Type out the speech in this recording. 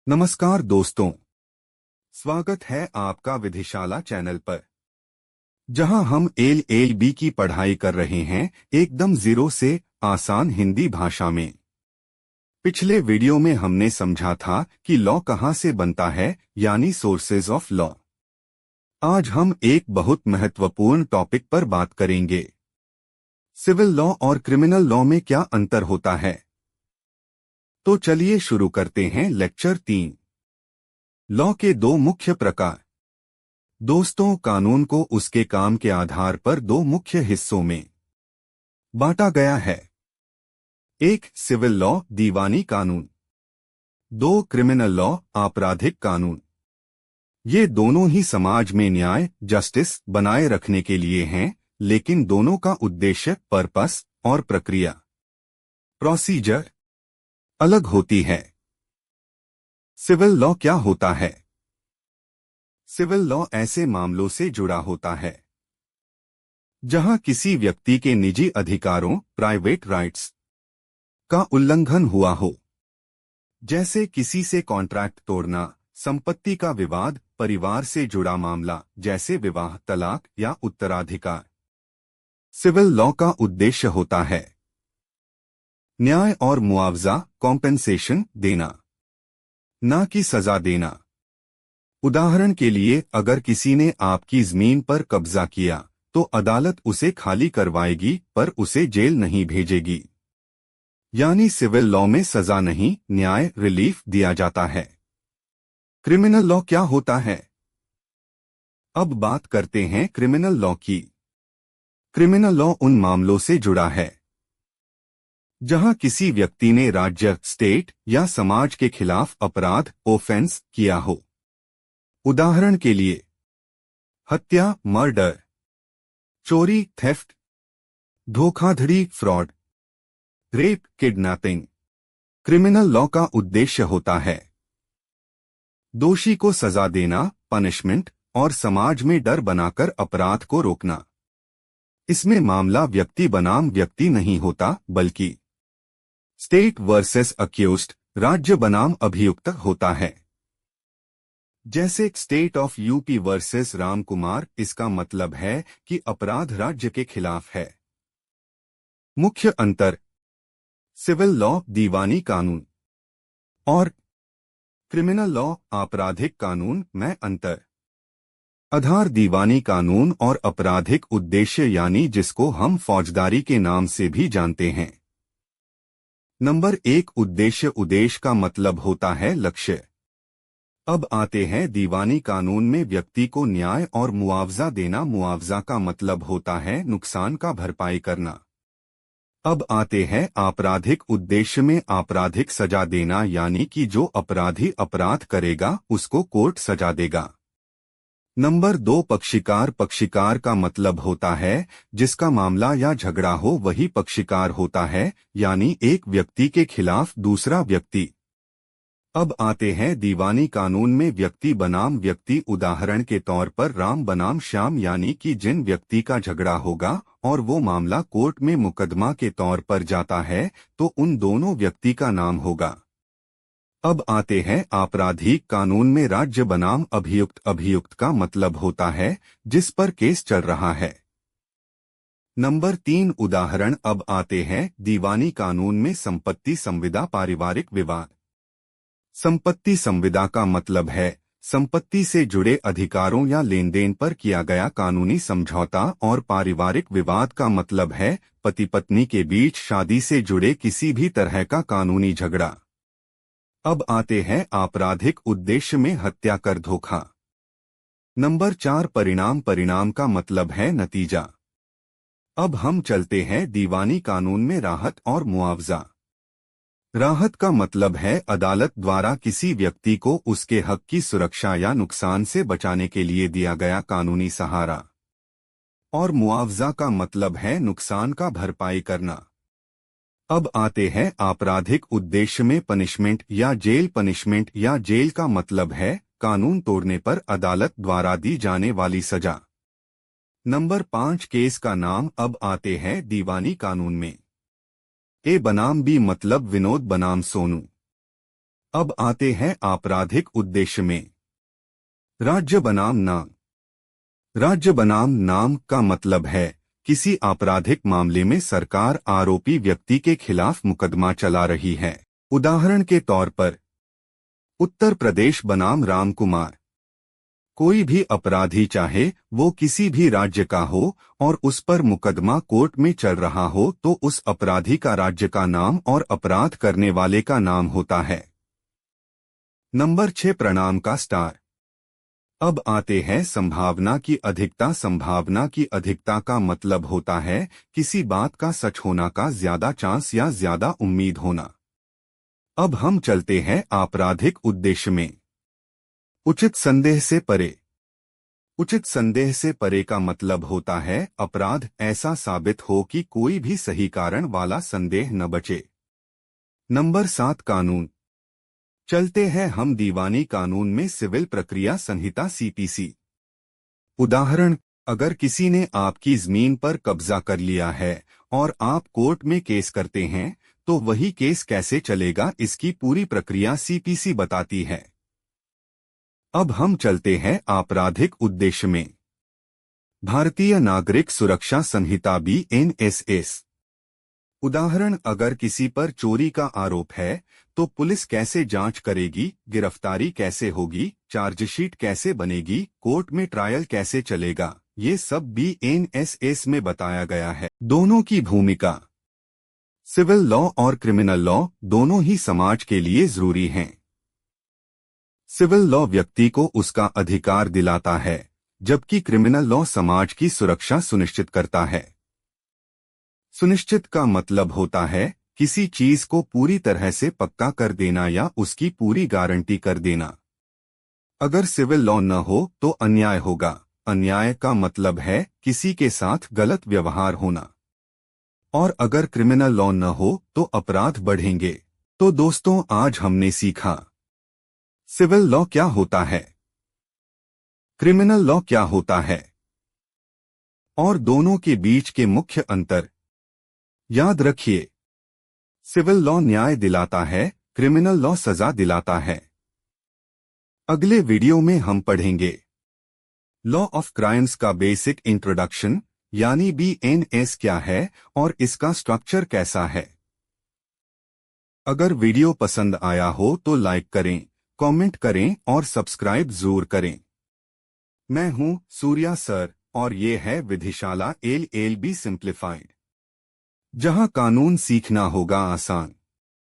नमस्कार दोस्तों, स्वागत है आपका विधिशाला चैनल पर, जहां हम एलएलबी की पढ़ाई कर रहे हैं एकदम जीरो से आसान हिंदी भाषा में। पिछले वीडियो में हमने समझा था कि लॉ कहां से बनता है, यानी सोर्सेज ऑफ लॉ। आज हम एक बहुत महत्वपूर्ण टॉपिक पर बात करेंगे। सिविल लॉ और क्रिमिनल लॉ में क्या अंतर होता है। तो चलिए शुरू करते हैं लेक्चर 3। लॉ के दो मुख्य प्रकार। दोस्तों, कानून को उसके काम के आधार पर दो मुख्य हिस्सों में बांटा गया है। एक सिविल लॉ, दीवानी कानून। दो क्रिमिनल लॉ, आपराधिक कानून। ये दोनों ही समाज में न्याय, जस्टिस बनाए रखने के लिए हैं, लेकिन दोनों का उद्देश्य, पर्पस और प्रक्रिया, प्रोसीजर अलग होती है। सिविल लॉ क्या होता है? सिविल लॉ ऐसे मामलों से जुड़ा होता है जहां किसी व्यक्ति के निजी अधिकारों, प्राइवेट राइट्स का उल्लंघन हुआ हो, जैसे किसी से कॉन्ट्रैक्ट तोड़ना, संपत्ति का विवाद, परिवार से जुड़ा मामला जैसे विवाह, तलाक या उत्तराधिकार। सिविल लॉ का उद्देश्य होता है न्याय और मुआवजा, कॉम्पेंसेशन देना, न कि सजा देना। उदाहरण के लिए, अगर किसी ने आपकी जमीन पर कब्जा किया तो अदालत उसे खाली करवाएगी, पर उसे जेल नहीं भेजेगी। यानी सिविल लॉ में सजा नहीं, न्याय, रिलीफ दिया जाता है। क्रिमिनल लॉ क्या होता है? अब बात करते हैं क्रिमिनल लॉ की। क्रिमिनल लॉ उन मामलों से जुड़ा है जहां किसी व्यक्ति ने राज्य, स्टेट या समाज के खिलाफ अपराध, ऑफेंस किया हो। उदाहरण के लिए, हत्या, मर्डर, चोरी, थेफ्ट, धोखाधड़ी, fraud, rape, kidnapping. Criminal law का उद्देश्य होता है दोषी को सजा देना, पनिशमेंट, और समाज में डर बनाकर अपराध को रोकना। इसमें मामला व्यक्ति बनाम व्यक्ति नहीं होता, बल्कि स्टेट वर्सेस अक्यूज्ड, राज्य बनाम अभियुक्त होता है। जैसे state of UP versus Ram Kumar, इसका मतलब है कि अपराध राज्य के खिलाफ है। मुख्य अंतर: सिविल लॉ, दीवानी कानून, और क्रिमिनल लॉ, आपराधिक कानून में अंतर। आधार: दीवानी कानून और आपराधिक उद्देश्य, यानी जिसको हम फौजदारी के नाम से भी जानते हैं। नंबर 1, उद्देश्य। उद्देश्य का मतलब होता है लक्ष्य। अब आते हैं दीवानी कानून में व्यक्ति को न्याय और मुआवजा देना। मुआवजा का मतलब होता है नुकसान का भरपाई करना। अब आते हैं आपराधिक उद्देश्य में। आपराधिक सजा देना, यानी कि जो अपराधी अपराध करेगा उसको कोर्ट सजा देगा। नंबर 2, पक्षिकार। पक्षिकार का मतलब होता है जिसका मामला या झगड़ा हो वही पक्षिकार होता है, यानी एक व्यक्ति के खिलाफ दूसरा व्यक्ति। अब आते हैं दीवानी कानून में व्यक्ति बनाम व्यक्ति। उदाहरण के तौर पर राम बनाम श्याम, यानी कि जिन व्यक्ति का झगड़ा होगा और वो मामला कोर्ट में मुकदमा के तौर पर जाता है तो उन दोनों व्यक्ति का नाम होगा। अब आते हैं आपराधिक कानून में राज्य बनाम अभियुक्त। अभियुक्त का मतलब होता है जिस पर केस चल रहा है। नंबर 3, उदाहरण। अब आते हैं दीवानी कानून में संपत्ति संविदा, पारिवारिक विवाद। संपत्ति संविदा का मतलब है संपत्ति से जुड़े अधिकारों या लेन देन पर किया गया कानूनी समझौता, और पारिवारिक विवाद का मतलब है पति पत्नी के बीच शादी से जुड़े किसी भी तरह का कानूनी झगड़ा। अब आते हैं आपराधिक उद्देश्य में हत्या कर धोखा। नंबर 4, परिणाम। परिणाम का मतलब है नतीजा। अब हम चलते हैं दीवानी कानून में राहत और मुआवजा। राहत का मतलब है अदालत द्वारा किसी व्यक्ति को उसके हक की सुरक्षा या नुकसान से बचाने के लिए दिया गया कानूनी सहारा। और मुआवजा का मतलब है नुकसान का भरपाई करना। अब आते हैं आपराधिक उद्देश्य में पनिशमेंट या जेल। पनिशमेंट या जेल का मतलब है कानून तोड़ने पर अदालत द्वारा दी जाने वाली सजा। नंबर 5, केस का नाम। अब आते हैं दीवानी कानून में। ए बनाम बी मतलब विनोद बनाम सोनू। अब आते हैं आपराधिक उद्देश्य में। राज्य बनाम नाम। राज्य बनाम नाम का मतलब है किसी आपराधिक मामले में सरकार आरोपी व्यक्ति के खिलाफ मुकदमा चला रही है। उदाहरण के तौर पर उत्तर प्रदेश बनाम राम कुमार। कोई भी अपराधी चाहे वो किसी भी राज्य का हो और उस पर मुकदमा कोर्ट में चल रहा हो तो उस अपराधी का राज्य का नाम और अपराध करने वाले का नाम होता है। नंबर 6 प्रणाम का स्टार। अब आते हैं संभावना की अधिकता। संभावना की अधिकता का मतलब होता है किसी बात का सच होना का ज्यादा चांस या ज्यादा उम्मीद होना। अब हम चलते हैं आपराधिक उद्देश्य में। उचित संदेह से परे। उचित संदेह से परे का मतलब होता है अपराध ऐसा साबित हो कि कोई भी सही कारण वाला संदेह न बचे। नंबर 7 कानून। चलते हैं हम दीवानी कानून में सिविल प्रक्रिया संहिता सीपीसी। उदाहरण, अगर किसी ने आपकी जमीन पर कब्जा कर लिया है और आप कोर्ट में केस करते हैं तो वही केस कैसे चलेगा इसकी पूरी प्रक्रिया सीपीसी बताती है। अब हम चलते हैं आपराधिक उद्देश्य में। भारतीय नागरिक सुरक्षा संहिता BNSS। उदाहरण, अगर किसी पर चोरी का आरोप है तो पुलिस कैसे जांच करेगी, गिरफ्तारी कैसे होगी, चार्जशीट कैसे बनेगी, कोर्ट में ट्रायल कैसे चलेगा, ये सब BNSS में बताया गया है। दोनों की भूमिका। सिविल लॉ और क्रिमिनल लॉ दोनों ही समाज के लिए जरूरी हैं। सिविल लॉ व्यक्ति को उसका अधिकार दिलाता है जबकि क्रिमिनल लॉ समाज की सुरक्षा सुनिश्चित करता है। सुनिश्चित का मतलब होता है किसी चीज को पूरी तरह से पक्का कर देना या उसकी पूरी गारंटी कर देना। अगर सिविल लॉ न हो तो अन्याय होगा। अन्याय का मतलब है किसी के साथ गलत व्यवहार होना। और अगर क्रिमिनल लॉ न हो तो अपराध बढ़ेंगे। तो दोस्तों, आज हमने सीखा सिविल लॉ क्या होता है, क्रिमिनल लॉ क्या होता है और दोनों के बीच के मुख्य अंतर। याद रखिए, सिविल लॉ न्याय दिलाता है, क्रिमिनल लॉ सजा दिलाता है। अगले वीडियो में हम पढ़ेंगे लॉ ऑफ क्राइम्स का बेसिक इंट्रोडक्शन यानी BNS क्या है और इसका स्ट्रक्चर कैसा है। अगर वीडियो पसंद आया हो तो लाइक करें, कमेंट करें और सब्सक्राइब जरूर करें। मैं हूं सूर्या सर और ये है विधिशाला LLB सिंप्लीफाइड, जहां कानून सीखना होगा आसान।